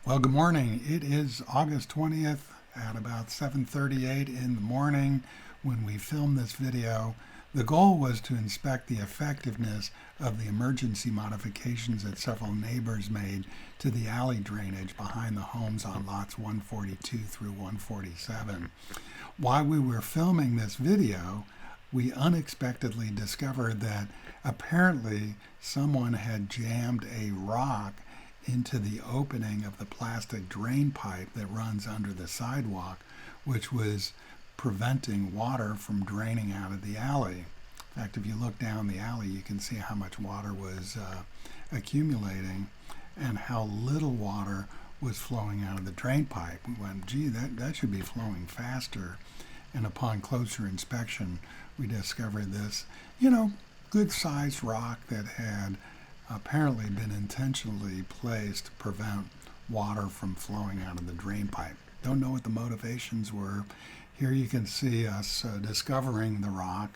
Well, good morning. It is August 20th at about 7:38 in the morning when we filmed this video. The goal was to inspect the effectiveness of the emergency modifications that several neighbors made to the alley drainage behind the homes on lots 142 through 147. While we were filming this video, we unexpectedly discovered that apparently someone had jammed a rock into the opening of the plastic drain pipe that runs under the sidewalk, which was preventing water from draining out of the alley. In fact, if you look down the alley, you can see how much water was accumulating and how little water was flowing out of the drain pipe. We went, gee, that should be flowing faster. And upon closer inspection, we discovered this, good-sized rock that had apparently been intentionally placed to prevent water from flowing out of the drain pipe. Don't know what the motivations were. Here you can see us discovering the rock,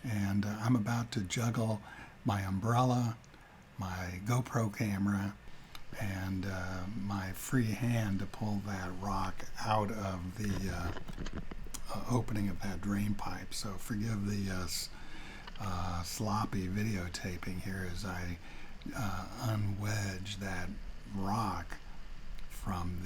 and I'm about to juggle my umbrella, my GoPro camera, and my free hand to pull that rock out of the opening of that drain pipe. So forgive the sloppy videotaping here as I unwedge that rock from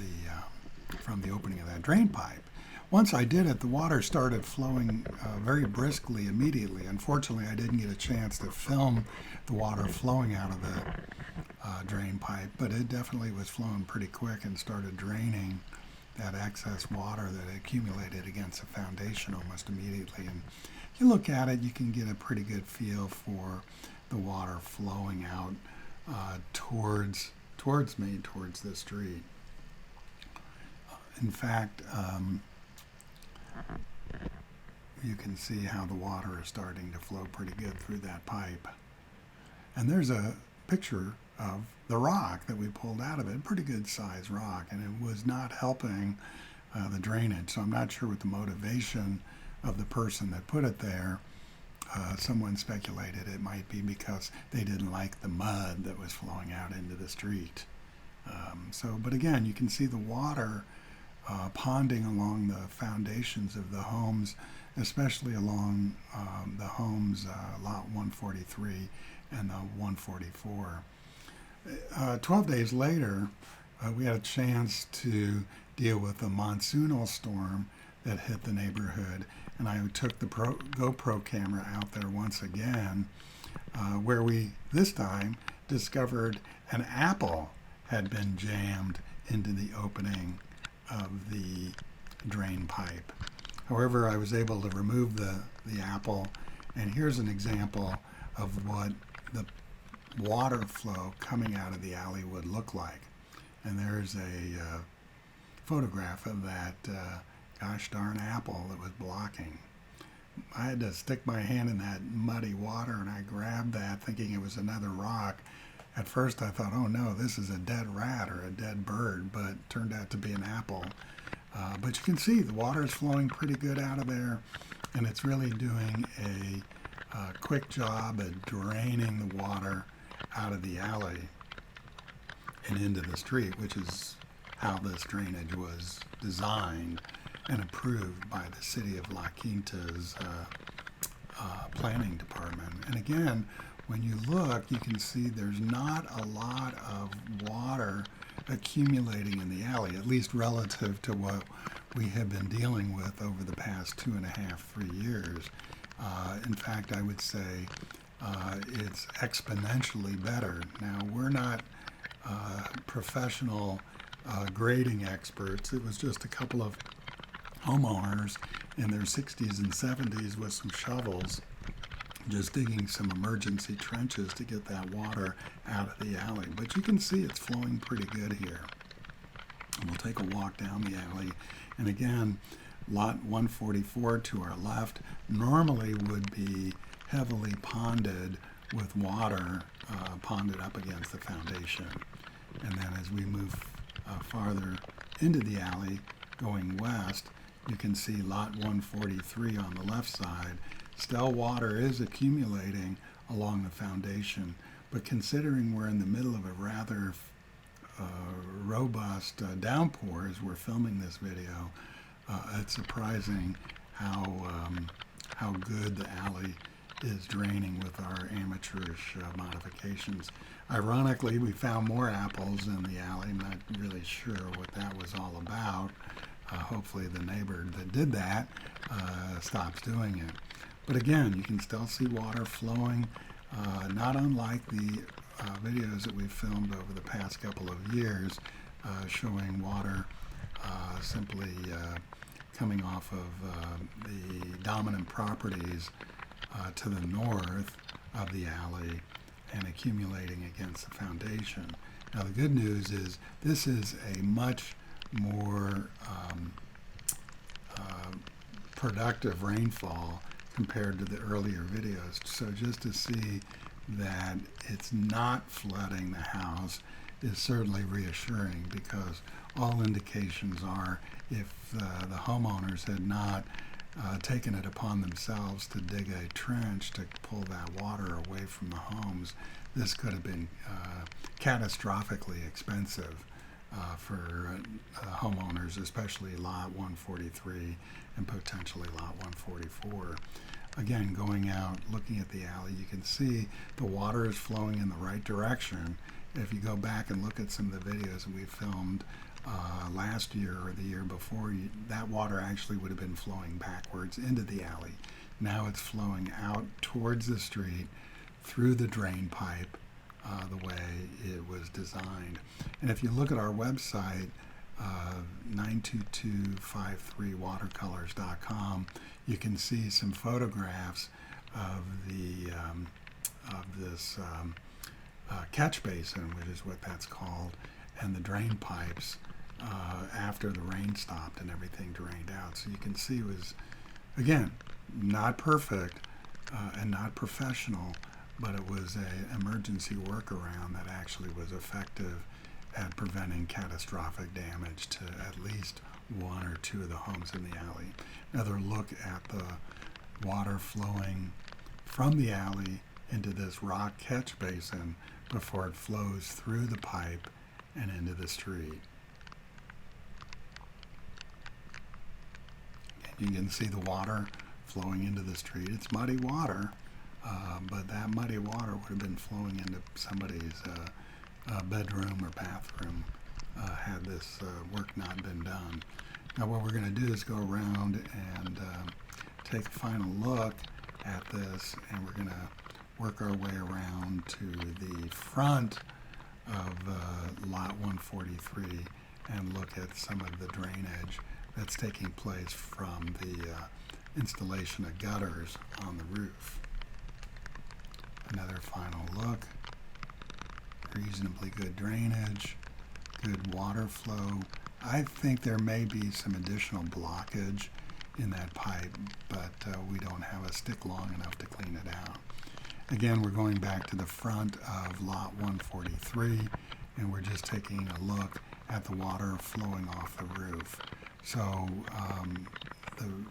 the opening of that drain pipe. Once I did it, the water started flowing very briskly immediately. Unfortunately, I didn't get a chance to film the water flowing out of the drain pipe, but it definitely was flowing pretty quick and started draining that excess water that accumulated against the foundation almost immediately. And if you look at it, you can get a pretty good feel for the water flowing out towards me, towards the street. In fact, you can see how the water is starting to flow pretty good through that pipe. And there's a picture of the rock that we pulled out of it, pretty good sized rock, and it was not helping the drainage. So I'm not sure what the motivation of the person that put it there. Someone speculated it might be because they didn't like the mud that was flowing out into the street. But again, you can see the water ponding along the foundations of the homes, especially along the homes lot 143 and the 144. 12 days later, we had a chance to deal with a monsoonal storm that hit the neighborhood, and I took the GoPro camera out there once again, where we this time discovered an apple had been jammed into the opening of the drain pipe. However, I was able to remove the apple, and here's an example of what the water flow coming out of the alley would look like. And there's a photograph of that gosh darn apple that was blocking. I had to stick my hand in that muddy water, and I grabbed that thinking it was another rock. At first I thought, oh no, this is a dead rat or a dead bird, but it turned out to be an apple. But you can see the water is flowing pretty good out of there, and it's really doing a quick job at draining the water out of the alley and into the street, which is how this drainage was designed and approved by the city of La Quinta's planning department. And again, when you look, you can see there's not a lot of water accumulating in the alley, at least relative to what we have been dealing with over the past 2.5, 3 years. In fact, I would say it's exponentially better. Now, we're not professional grading experts. It was just a couple of homeowners in their 60s and 70s with some shovels just digging some emergency trenches to get that water out of the alley. But you can see it's flowing pretty good here. And we'll take a walk down the alley. And again, lot 144 to our left normally would be heavily ponded with water ponded up against the foundation. And then as we move farther into the alley going west, you can see lot 143 on the left side. Still water is accumulating along the foundation, but considering we're in the middle of a rather robust downpours were filming this video, it's surprising how good the alley is draining with our amateurish modifications. Ironically, we found more apples in the alley. I'm not really sure what that was all about. Hopefully the neighbor that did that stops doing it. But again, you can still see water flowing, not unlike the videos that we've filmed over the past couple of years, showing water simply coming off of the dominant properties to the north of the alley and accumulating against the foundation. Now the good news is this is a much more productive rainfall compared to the earlier videos. So just to see that it's not flooding the house is certainly reassuring, because all indications are if the homeowners had not taken it upon themselves to dig a trench to pull that water away from the homes, this could have been catastrophically expensive for homeowners, especially lot 143 and potentially lot 144. Again, going out, looking at the alley, you can see the water is flowing in the right direction. If you go back and look at some of the videos that we filmed last year or the year before, that water actually would have been flowing backwards into the alley. Now it's flowing out towards the street through the drain pipe the way it was designed. And if you look at our website, 92253watercolors.com, you can see some photographs of the this catch basin, which is what that's called, and the drain pipes after the rain stopped and everything drained out. So you can see it was, again, not perfect and not professional, but it was an emergency workaround that actually was effective at preventing catastrophic damage to at least one or two of the homes in the alley. Another look at the water flowing from the alley into this rock catch basin before it flows through the pipe and into the street. And you can see the water flowing into the street. It's muddy water, but that muddy water would have been flowing into somebody's bedroom or bathroom had this work not been done. Now what we're going to do is go around and take a final look at this, and we're going to work our way around to the front of lot 143 and look at some of the drainage that's taking place from the installation of gutters on the roof. Another final look. Reasonably good drainage, good water flow. I think there may be some additional blockage in that pipe, but we don't have a stick long enough to clean it out. Again, we're going back to the front of lot 143, and we're just taking a look at the water flowing off the roof. So the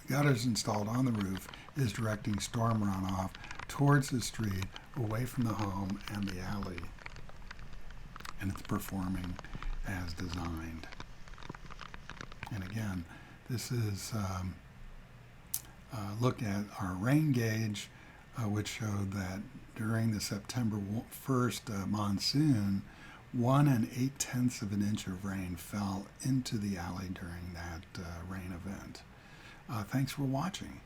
gutters installed on the roof is directing storm runoff towards the street, away from the home and the alley, and it's performing as designed. And again, this is look at our rain gauge, which showed that during the September 1st monsoon, 1 8/10 of an inch of rain fell into the alley during that rain event. Thanks for watching.